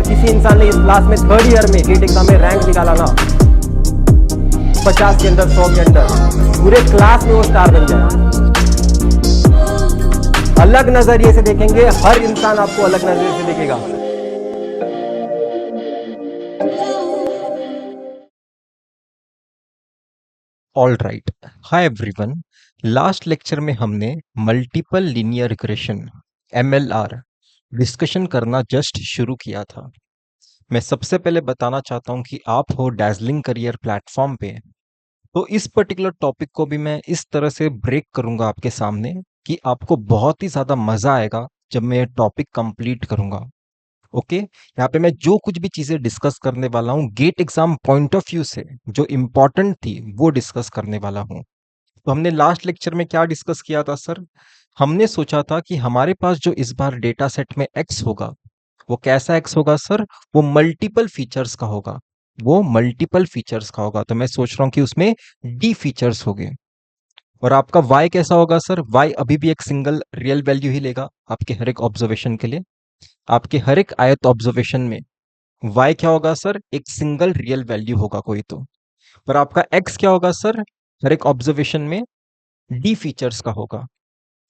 किसी इंसान ने इस क्लास में थर्ड ईयर में गेट एग्जाम में रैंक निकाला ना, 50 के अंदर, 100 के अंदर, पूरे क्लास में वो स्टार बन जाए। अलग नजरिए से देखेंगे, हर इंसान आपको अलग नजरिए से देखेगा। All right, hi everyone. Last lecture में हमने multiple linear regression MLR discussion करना जस्ट शुरू किया था। मैं सबसे पहले बताना चाहता हूं कि आप हो डैज़लिंग करियर प्लेटफॉर्म पे, तो इस पर्टिकुलर टॉपिक को भी मैं इस तरह से ब्रेक करूंगा आपके सामने कि आपको बहुत ही ज़्यादा मज़ा आएगा जब मैं ये टॉपिक कंप्लीट करूंगा। ओके, यहाँ पे मैं जो कुछ भी चीज़ें डिस्कस करने वाला हूँ GATE exam point of view से जो इम्पोर्टेंट थी वो डिस्कस करने वाला हूँ। तो हमने लास्ट लेक्चर में क्या डिस्कस किया था सर? हमने सोचा था कि हमारे पास जो इस बार डेटा सेट में एक्स होगा वो कैसा एक्स होगा सर? वो मल्टीपल फीचर्स का होगा। वो मल्टीपल फीचर्स का होगा, तो मैं सोच रहा हूँ कि उसमें डी फीचर्स होंगे। और आपका वाई कैसा होगा सर? वाई अभी भी एक सिंगल रियल वैल्यू ही लेगा आपके हर एक ऑब्जर्वेशन के लिए। आपके हर एक आयत ऑब्जर्वेशन में वाई क्या होगा सर? एक सिंगल रियल वैल्यू होगा कोई तो। पर आपका एक्स क्या होगा सर? हर एक ऑब्जर्वेशन में डी फीचर्स का होगा।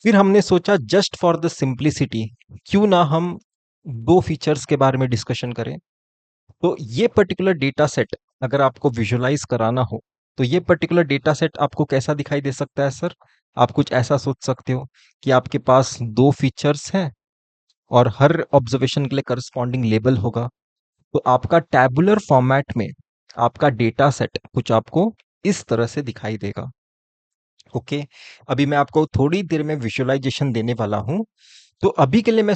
फिर हमने सोचा जस्ट फॉर द सिंप्लिसिटी क्यों ना हम दो फीचर्स के बारे में डिस्कशन करें। तो ये पर्टिकुलर डेटा सेट अगर आपको विजुअलाइज कराना हो तो ये पर्टिकुलर डेटा सेट आपको कैसा दिखाई दे सकता है सर? आप कुछ ऐसा सोच सकते हो कि आपके पास दो फीचर्स हैं और हर ऑब्जर्वेशन के लिए करस्पॉन्डिंग लेबल होगा। तो आपका टैबुलर फॉर्मेट में आपका डेटा सेट कुछ आपको इस तरह से दिखाई देगा। ओके, अभी मैं आपको थोड़ी देर में विजुअलाइजेशन देने वाला हूं। तो अभी के लिए मैं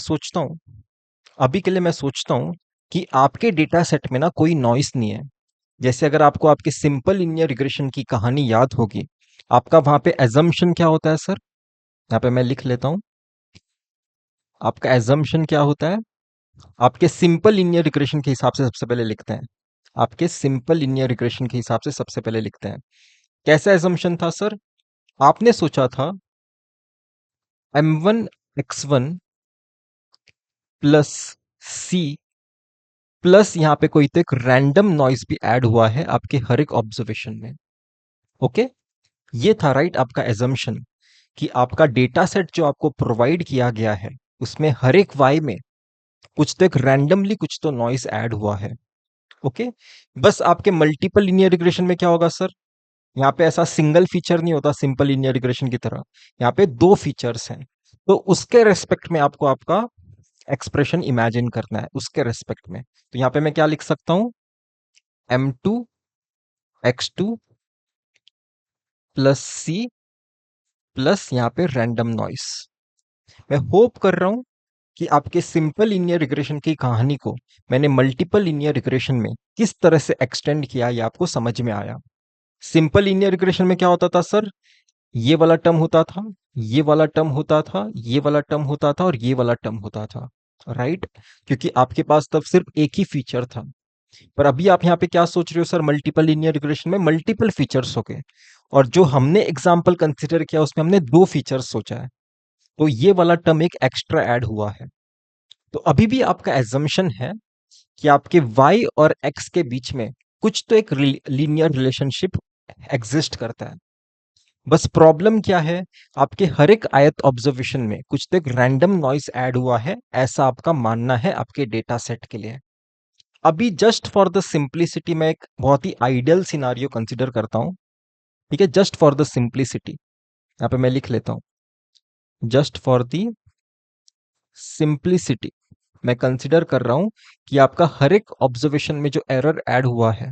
सोचता हूं कि आपके डेटा सेट में ना कोई नॉइस नहीं है। जैसे अगर आपको आपके सिंपल लीनियर रिग्रेशन की कहानी याद होगी, आपका वहां पे एजम्पशन क्या होता है सर? यहाँ पे मैं लिख लेता हूं। आपका एजम्पशन क्या होता है? आपके सिंपल लीनियर रिग्रेशन के हिसाब से सबसे पहले लिखते हैं। आपके सिंपल लीनियर रिग्रेशन के हिसाब से सबसे पहले लिखते हैं। कैसा एजम्पशन था सर? आपने सोचा था m1 x1 plus C plus यहाँ पे कोई तो एक रैंडम नॉइस भी ऐड हुआ है आपके हर एक ऑब्जर्वेशन में। ओके, ये था राइट आपका एजम्पशन कि आपका डेटा सेट जो आपको प्रोवाइड किया गया है उसमें हर एक वाई में कुछ तो एक रैंडमली कुछ तो नॉइस ऐड हुआ है। ओके, बस आपके मल्टीपल लीनियर रिग्रेशन में क्या होगा सर? यहाँ पे ऐसा सिंगल फीचर नहीं होता सिंपल लीनियर रिग्रेशन की तरह। यहाँ पे दो फीचर्स हैं, तो उसके रेस्पेक्ट में आपको आपका एक्सप्रेशन इमेजिन करना है उसके रेस्पेक्ट में। तो यहाँ पे मैं क्या लिख सकता हूँ? m2 x2 plus C plus यहाँ पे रैंडम नॉइस। मैं होप कर रहा हूँ कि आपके सिंपल लीनियर रिग्रेशन की कहानी को मैंने मल्टीपल लीनियर रिग्रेशन में किस तरह से एक्सटेंड किया ये आपको समझ में आया। सिंपल लीनियर रिग्रेशन में क्या होता था सर? ये वाला टर्म होता था, ये वाला टर्म होता था, ये वाला टर्म होता था और ये वाला टर्म होता था, राइट? क्योंकि आपके पास तब सिर्फ एक ही फीचर था। पर अभी आप यहाँ पे क्या सोच रहे हो सर? मल्टीपल लीनियर रिग्रेशन में मल्टीपल फीचर्स हो गए और जो हमने एग्जाम्पल कंसिडर किया उसमें हमने दो फीचर्स सोचा है, तो ये वाला टर्म एक एक्स्ट्रा ऐड हुआ है। तो अभी भी आपका एजम्पशन है कि आपके y और x के बीच में कुछ तो एक लीनियर रिलेशनशिप एग्जिस्ट करता है। बस प्रॉब्लम क्या है? आपके हर एक आयत ऑब्जर्वेशन में कुछ तो एक रैंडम नॉइस ऐड हुआ है, ऐसा आपका मानना है आपके डेटा सेट के लिए। अभी जस्ट फॉर द सिंप्लिसिटी मैं एक बहुत ही आइडियल सिनारियो कंसिडर करता हूं। ठीक है, जस्ट फॉर द सिंप्लिसिटी यहाँ पे मैं लिख लेता हूं, जस्ट फॉर द सिंप्लिसिटी मैं कंसिडर कर रहा हूं कि आपका हर एक ऑब्जर्वेशन में जो एरर ऐड हुआ है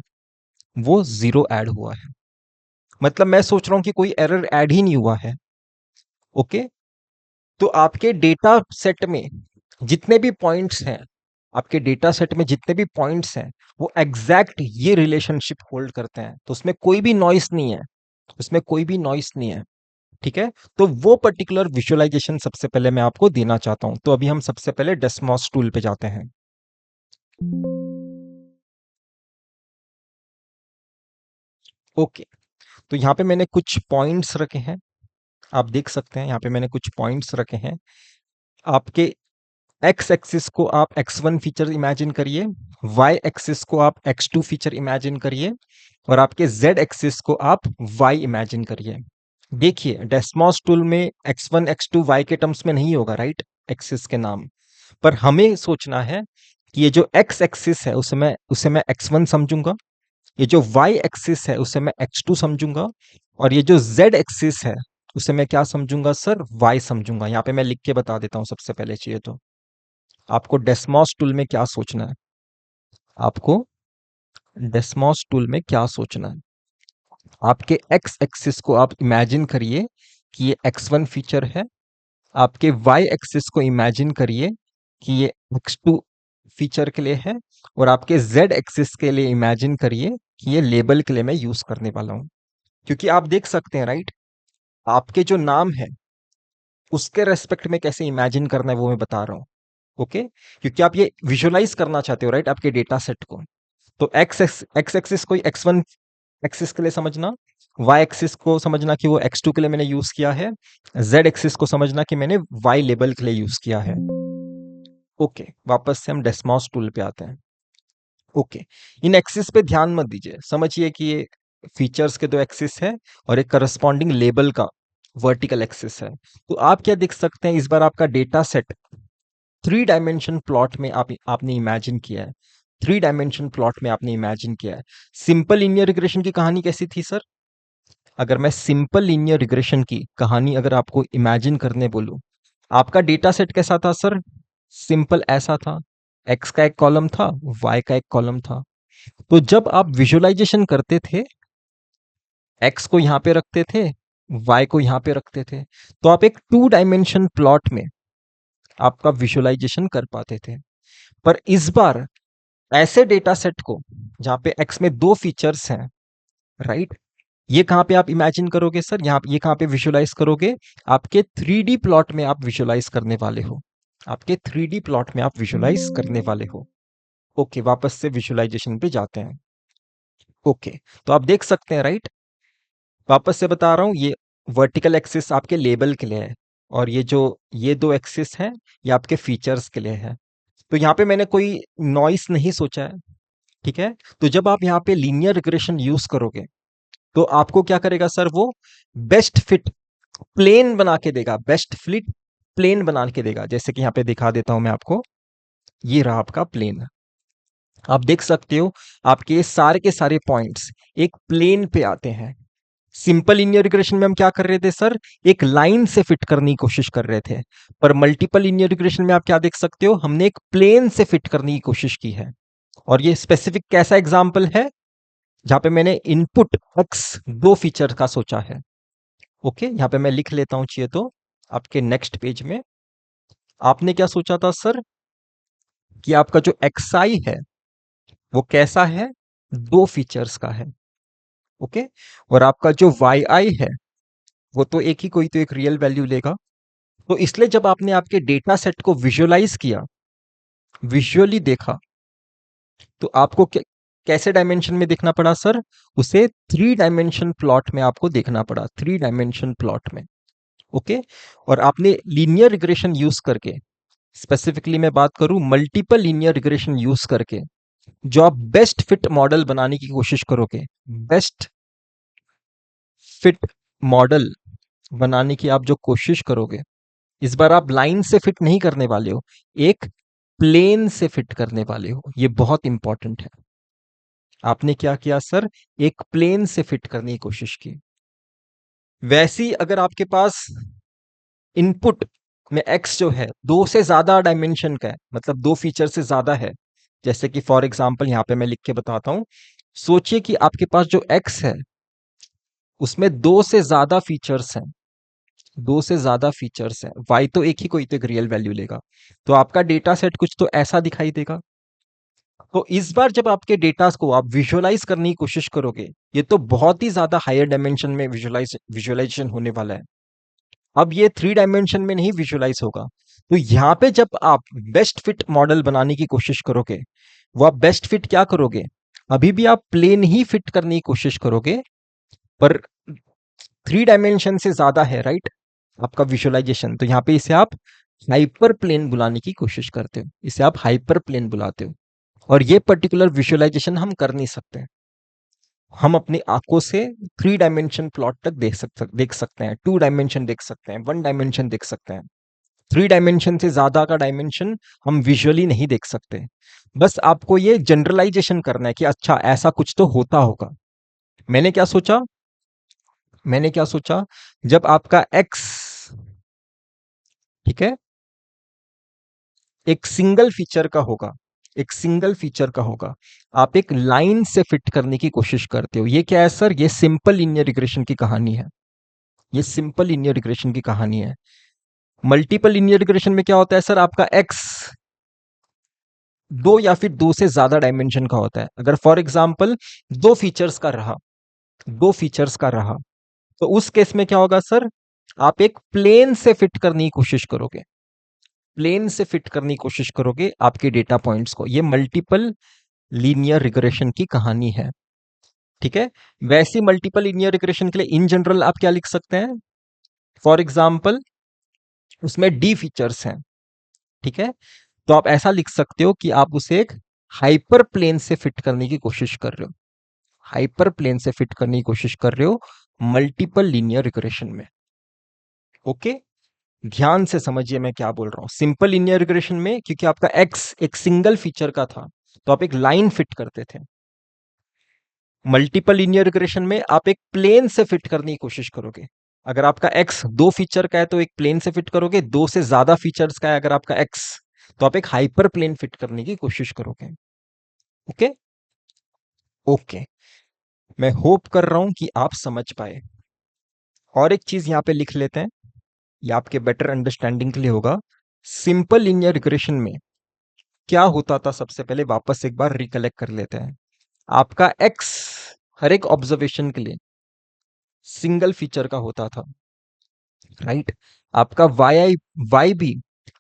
वो जीरो ऐड हुआ है। मतलब मैं सोच रहा हूं कि कोई एरर ऐड ही नहीं हुआ है। ओके, तो आपके डेटा सेट में जितने भी पॉइंट्स हैं, आपके डेटा सेट में जितने भी पॉइंट्स हैं वो एग्जैक्ट ये रिलेशनशिप होल्ड करते हैं, तो उसमें कोई भी नॉइस नहीं है, उसमें कोई भी नॉइस नहीं है। ठीक है, तो वो पर्टिकुलर विजुअलाइजेशन सबसे पहले मैं आपको देना चाहता हूं। तो अभी हम सबसे पहले डेस्मॉस टूल पे जाते हैं। ओके, तो यहाँ पे मैंने कुछ पॉइंट्स रखे हैं, आप देख सकते हैं यहाँ पे मैंने कुछ पॉइंट्स रखे हैं। आपके एक्स एक्सिस को आप x1 फीचर इमेजिन करिए, y एक्सिस को आप x2 फीचर इमेजिन करिए और आपके z एक्सिस को आप y इमेजिन करिए। देखिए डेस्मॉस टूल में x1 x2 y के टर्म्स में नहीं होगा, राइट, एक्सिस के नाम पर हमें सोचना है कि ये जो x एक्सिस है उसे मैं x1 समझूंगा, ये जो y एक्सिस है उसे मैं x2 समझूंगा और ये जो z एक्सिस है उसे मैं क्या समझूंगा सर, y समझूंगा। यहाँ पे मैं लिख के बता देता हूँ सबसे पहले चाहिए तो आपको डेस्मॉस टूल में क्या सोचना है, आपको डेस्मॉस टूल में क्या सोचना है, आपके x एक्सिस को आप इमेजिन करिए कि ये x1 फीचर है, आपके y एक्सिस को इमेजिन करिए कि ये x2 फीचर के लिए है और आपके z एक्सिस के लिए इमेजिन करिए कि ये लेबल के लिए मैं यूज करने वाला हूं। क्योंकि आप देख सकते हैं राइट, आपके जो नाम है उसके रेस्पेक्ट में कैसे इमेजिन करना है वो मैं बता रहा हूँ। ओके, क्योंकि आप ये विजुअलाइज करना चाहते हो राइट आपके डेटा सेट को। तो एक्स एक्सिस को x1 एक्सिस के लिए समझना, y एक्सिस को समझना कि वो x2 के लिए मैंने यूज किया है, z एक्सिस को समझना कि मैंने y लेबल के लिए यूज किया है। ओके, वापस से हम डेस्मॉस टूल पे आते हैं। ओके, इन एक्सिस पे ध्यान मत दीजिए, समझिए कि ये फीचर्स के दो एक्सिस है और एक करस्पॉन्डिंग लेबल का वर्टिकल एक्सिस है। तो आप क्या देख सकते हैं, इस बार आपका डेटा सेट 3 डायमेंशन प्लॉट में आपने इमेजिन किया है, 3 डायमेंशन प्लॉट में आपने इमेजिन किया है। सिंपल लीनियर रिग्रेशन की कहानी कैसी थी सर? अगर मैं सिंपल लीनियर रिग्रेशन की कहानी अगर आपको इमेजिन करने बोलूं, आपका डेटा सेट कैसा था सर? सिंपल ऐसा था, एक्स का एक कॉलम था, वाई का एक कॉलम था। तो जब आप विजुअलाइजेशन करते थे, एक्स को यहां पे रखते थे, वाई को यहां पे रखते थे, तो आप एक 2 डायमेंशन प्लॉट में आपका विजुअलाइजेशन कर पाते थे। पर इस बार ऐसे डेटा सेट को जहां पे एक्स में 2 फीचर्स हैं, राइट, ये कहां पे आप इमेजिन करोगे सर? ये कहां पे विजुअलाइज करोगे? आपके 3D प्लॉट में आप विजुअलाइज करने वाले हो, आपके 3D प्लॉट में आप विजुअलाइज करने वाले हो। ओके, वापस से विजुअलाइजेशन पे जाते हैं। ओके, तो आप देख सकते हैं राइट, वापस से बता रहा हूं, ये वर्टिकल एक्सिस आपके लेबल के लिए है और ये दो एक्सिस हैं ये आपके फीचर्स के लिए है। तो यहाँ पे मैंने कोई नॉइस नहीं सोचा है, ठीक है। तो जब आप यहाँ पे लीनियर रिग्रेशन यूज करोगे तो आपको क्या करेगा सर, वो बेस्ट फिट प्लेन बना के देगा, बेस्ट फिट प्लेन बना के देगा। जैसे कि यहाँ पे दिखा देता हूं मैं आपको, ये रहा आपका प्लेन। आप देख सकते हो आपके ये सारे के सारे पॉइंट्स एक प्लेन पे आते हैं। सिंपल लीनियर रिग्रेशन में हम क्या कर रहे थे सर, एक लाइन से फिट करने की कोशिश कर रहे थे। पर मल्टीपल लीनियर रिग्रेशन में आप क्या देख सकते हो, हमने एक प्लेन से फिट करने की कोशिश की है। और ये स्पेसिफिक कैसा एग्जाम्पल है, जहां पे मैंने इनपुट एक्स 2 फीचर का सोचा है। ओके, यहां पे मैं लिख लेता हूं चाहिए तो आपके नेक्स्ट पेज में। आपने क्या सोचा था सर कि आपका जो xi है वो कैसा है, 2 फीचर्स का है। ओके, और आपका जो yi है वो तो एक ही, कोई तो एक रियल वैल्यू लेगा। तो इसलिए जब आपने आपके डेटा सेट को विजुअलाइज किया, विजुअली देखा, तो आपको कैसे डायमेंशन में देखना पड़ा सर, उसे 3 डायमेंशन प्लॉट में आपको देखना पड़ा, 3 डायमेंशन प्लॉट में। ओके, और आपने लीनियर रिग्रेशन यूज करके, स्पेसिफिकली मैं बात करूं मल्टीपल लीनियर रिग्रेशन यूज करके, जो आप बेस्ट फिट मॉडल बनाने की कोशिश करोगे, बेस्ट फिट मॉडल बनाने की आप जो कोशिश करोगे, इस बार आप लाइन से फिट नहीं करने वाले हो, एक प्लेन से फिट करने वाले हो। ये बहुत इंपॉर्टेंट है। आपने क्या किया सर, एक प्लेन से फिट करने की कोशिश की। वैसी अगर आपके पास इनपुट में एक्स जो है 2 से ज्यादा डायमेंशन का है, मतलब 2 फीचर से ज्यादा है, जैसे कि फॉर एग्जांपल यहां पे मैं लिख के बताता हूं। सोचिए कि आपके पास जो एक्स है उसमें 2 से ज्यादा फीचर्स हैं, 2 से ज्यादा फीचर्स हैं, वाई तो एक ही, कोई तो एक रियल वैल्यू लेगा। तो आपका डेटा सेट कुछ तो ऐसा दिखाई देगा। तो इस बार जब आपके डेटा को आप विजुअलाइज करने की कोशिश करोगे, ये तो बहुत ही ज्यादा हायर डायमेंशन में विजुअलाइजेशन होने वाला है। अब ये 3 डायमेंशन में नहीं विजुअलाइज होगा। तो यहां पे जब आप बेस्ट फिट मॉडल बनाने की कोशिश करोगे, वो आप बेस्ट फिट क्या करोगे, अभी भी आप प्लेन ही फिट करने की कोशिश करोगे, पर 3 डायमेंशन से ज्यादा है राइट आपका विजुअलाइजेशन। तो यहां पे इसे आप हाइपर प्लेन बुलाने की कोशिश करते हो, इसे आप हाइपर प्लेन बुलाते हो। और ये पर्टिकुलर विजुअलाइजेशन हम कर नहीं सकते। हम अपनी आंखों से 3 डायमेंशन प्लॉट तक देख सकते हैं, 2 डायमेंशन देख सकते हैं, 1 डायमेंशन देख सकते हैं। 3 डायमेंशन से ज्यादा का डायमेंशन हम विजुअली नहीं देख सकते। बस आपको ये जनरलाइजेशन करना है कि अच्छा ऐसा कुछ तो होता होगा। मैंने क्या सोचा मैंने क्या सोचा, जब आपका एक्स, ठीक है, एक सिंगल फीचर का होगा, एक सिंगल फीचर का होगा, आप एक लाइन से फिट करने की कोशिश करते हो। ये क्या है सर? ये सिंपल लीनियर रिग्रेशन की कहानी है। ये सिंपल लीनियर रिग्रेशन की कहानी है। मल्टीपल लीनियर रिग्रेशन में क्या होता है सर? आपका एक्स दो या फिर दो से ज्यादा डायमेंशन का होता है। अगर फॉर एग्जांपल दो फीचर्स का रहा, दो फीचर्स का रहा, तो उस केस में क्या होगा सर? आप एक प्लेन से फिट करने की कोशिश करोगे, प्लेन से फिट करने की कोशिश करोगे आपके डेटा पॉइंट्स को। ये मल्टीपल लीनियर रिग्रेशन की कहानी है, ठीक है। वैसी मल्टीपल लीनियर रिग्रेशन के लिए इन जनरल आप क्या लिख सकते हैं? फॉर एग्जांपल उसमें डी फीचर्स हैं, ठीक है, तो आप ऐसा लिख सकते हो कि आप उसे एक हाइपर प्लेन से फिट करने की कोशिश कर रहे हो, हाइपर प्लेन से फिट करने की कोशिश कर रहे हो मल्टीपल लीनियर रिग्रेशन में। ओके, ध्यान से समझिए मैं क्या बोल रहा हूं। सिंपल लीनियर रिग्रेशन में क्योंकि आपका एक्स एक सिंगल फीचर का था, तो आप एक लाइन फिट करते थे। मल्टीपल लीनियर रिग्रेशन में आप एक प्लेन से फिट करने की कोशिश करोगे। अगर आपका एक्स दो फीचर का है तो एक प्लेन से फिट करोगे, दो से ज्यादा फीचर्स का है अगर आपका एक्स, तो आप एक हाइपर प्लेन फिट करने की कोशिश करोगे। ओके, ओके, मैं होप कर रहा हूं कि आप समझ पाए। और एक चीज यहां पे लिख लेते हैं, ये आपके बेटर अंडरस्टैंडिंग के लिए होगा। सिंपल लीनियर रिग्रेशन में क्या होता था, सबसे पहले वापस एक बार रिकलेक्ट कर लेते हैं। आपका एक्स हर एक ऑब्जर्वेशन के लिए सिंगल फीचर का होता था, राइट। आपका वाई भी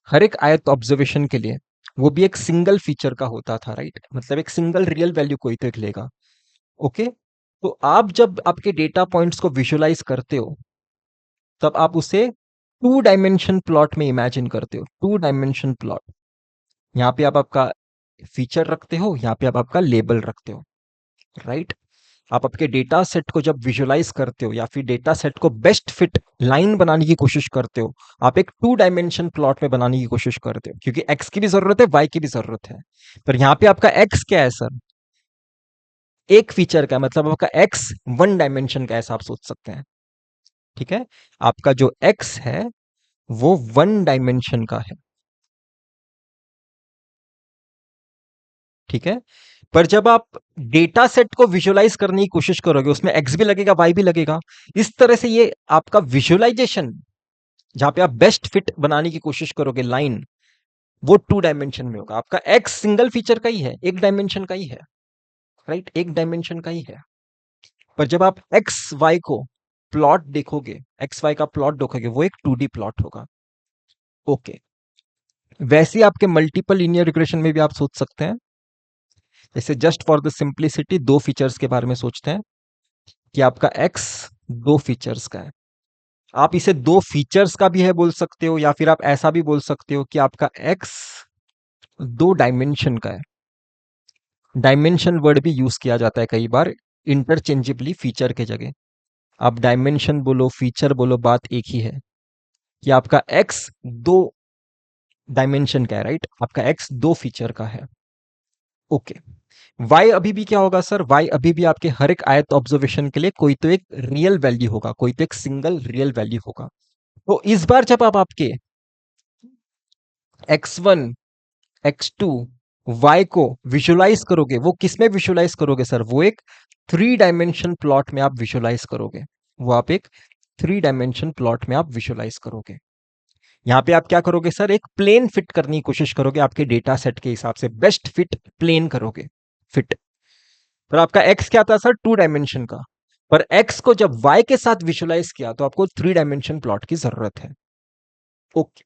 हर एक आयत ऑब्जर्वेशन के लिए वो भी एक सिंगल फीचर का होता था, राइट, मतलब एक सिंगल रियल वैल्यू कोई तो एक लेगा। ओके, तो आप जब आपके डेटा पॉइंट्स को विजुअलाइज करते हो तब आप उसे 2 डायमेंशन प्लॉट में इमेजिन करते हो। 2 डायमेंशन प्लॉट, यहाँ पे आप आपका फीचर रखते हो, यहाँ पे आप आपका लेबल रखते हो, राइट। आप आपके डेटा सेट को जब विजुअलाइज करते हो या फिर डेटा सेट को बेस्ट फिट लाइन बनाने की कोशिश करते हो, आप एक 2 डायमेंशन प्लॉट में बनाने की कोशिश करते हो, क्योंकि एक्स की भी जरूरत है, वाई की भी जरूरत है। पर यहाँ पे आपका एक्स क्या है सर? एक फीचर का, मतलब आपका एक्स 1 डायमेंशन का, ऐसा आप सोच सकते हैं, ठीक है। आपका जो एक्स है वो 1 डायमेंशन का है, ठीक है। पर जब आप डेटा सेट को विजुअलाइज करने की कोशिश करोगे, उसमें एक्स भी लगेगा, वाई भी लगेगा। इस तरह से ये आपका विजुअलाइजेशन, जहां पे आप बेस्ट फिट बनाने की कोशिश करोगे लाइन, वो 2 डायमेंशन में होगा। आपका एक्स सिंगल फीचर का ही है, 1 डायमेंशन का ही है, राइट, 1 डायमेंशन का ही है। पर जब आप एक्स वाई को प्लॉट देखोगे, एक्स वाई का प्लॉट देखोगे, वो एक 2D प्लॉट होगा। ओके, वैसे ही आपके मल्टीपल लीनियर रिग्रेशन में भी आप सोच सकते हैं। जैसे जस्ट फॉर द सिंप्लिसिटी दो फीचर्स के बारे में सोचते हैं कि आपका एक्स दो फीचर्स का है। आप इसे दो फीचर्स का भी है बोल सकते हो, या फिर आप ऐसा भी बोल सकते हो कि आपका एक्स 2 डायमेंशन का है। डायमेंशन वर्ड भी यूज किया जाता है कई बार इंटरचेंजेबली फीचर के जगह। आप डायमेंशन बोलो, फीचर बोलो, बात एक ही है कि आपका एक्स 2 डायमेंशन का है, राइट, आपका एक्स दो फीचर का है। ओके, वाई अभी भी क्या होगा सर? वाई अभी भी आपके हर एक आयत ऑब्जर्वेशन के लिए कोई तो एक रियल वैल्यू होगा, कोई तो एक सिंगल रियल वैल्यू होगा। तो इस बार जब आप आपके x1 x2 y को विजुलाइज करोगे, वो किस में विजुलाइज करोगे सर? वो एक 3 डायमेंशन प्लॉट में आप विजुलाइज करोगे, वो आप एक 3 डायमेंशन प्लॉट में आप विजुलाइज करोगे। यहां पे आप क्या करोगे सर? एक प्लेन फिट करने की कोशिश करोगे, आपके डेटा सेट के हिसाब से बेस्ट फिट प्लेन करोगे, फिट। पर आपका एक्स क्या था सर? 2 डायमेंशन का। पर एक्स को जब वाई के साथ विजुलाइज किया तो आपको 3 डायमेंशन प्लॉट की जरूरत है। ओके,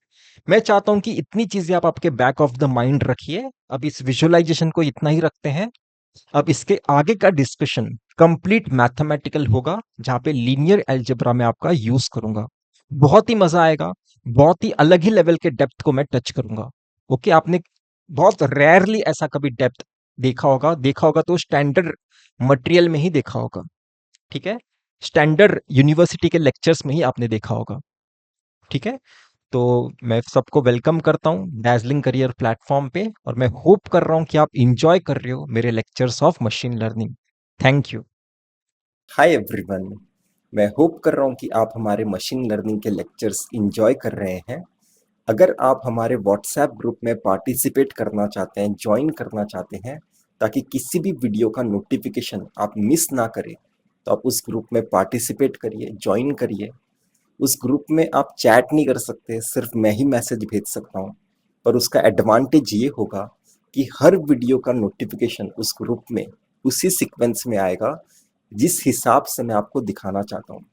मैं चाहता हूं कि इतनी चीजें आप आपके बैक ऑफ द माइंड रखिए। अब इस विजुअलाइजेशन को इतना ही रखते हैं। अब इसके आगे का डिस्कशन कंप्लीट मैथमेटिकल होगा, जहां पे लीनियर अलजेब्रा में आपका यूज करूंगा। बहुत ही मजा आएगा। बहुत ही अलग ही लेवल के डेप्थ को मैं टच करूंगा। ओके, आपने बहुत रेयरली ऐसा कभी डेप्थ देखा होगा तो स्टैंडर्ड मटेरियल में ही देखा होगा। ठीक है, स्टैंडर्ड यूनिवर्सिटी के लेक्चर्स में ही आपने देखा होगा। ठीक है, तो मैं सबको वेलकम करता हूँ डैजलिंग करियर प्लेटफॉर्म पे, और मैं होप कर रहा हूँ कि आप इंजॉय कर रहे हो मेरे lectures of machine learning. Thank you. Hi everyone, मैं होप कर रहा हूँ कि आप हमारे मशीन लर्निंग के लेक्चर्स एंजॉय कर रहे हैं। अगर आप हमारे व्हाट्सएप ग्रुप में पार्टिसिपेट करना चाहते हैं, ज्वाइन करना चाहते हैं, ताकि किसी भी वीडियो का नोटिफिकेशन आप मिस ना करें, तो आप उस ग्रुप में पार्टिसिपेट करिए, ज्वाइन करिए। उस ग्रुप में आप चैट नहीं कर सकते, सिर्फ मैं ही मैसेज भेज सकता हूँ। पर उसका एडवांटेज ये होगा कि हर वीडियो का नोटिफिकेशन उस ग्रुप में उसी सीक्वेंस में आएगा जिस हिसाब से मैं आपको दिखाना चाहता हूँ।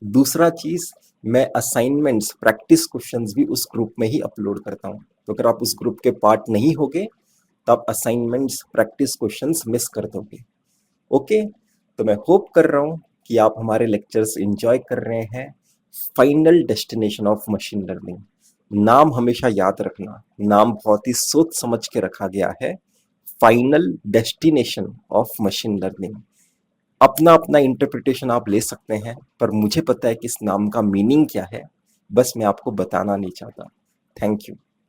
दूसरा चीज़, मैं असाइनमेंट्स, प्रैक्टिस क्वेश्चंस भी उस ग्रुप में ही अपलोड करता हूँ। तो अगर आप उस ग्रुप के पार्ट नहीं होगे तो आप असाइनमेंट्स, प्रैक्टिस क्वेश्चंस मिस कर दोगे। ओके, तो मैं होप कर रहा हूँ कि आप हमारे लेक्चर्स एंजॉय कर रहे हैं। Final destination of machine learning, नाम हमेशा याद रखना, नाम बहुत ही सोच समझ के रखा गया है। Final destination of machine learning. अपना अपना इंटरप्रिटेशन आप ले सकते हैं, पर मुझे पता है कि इस नाम का मीनिंग क्या है। बस मैं आपको बताना नहीं चाहता। Thank you.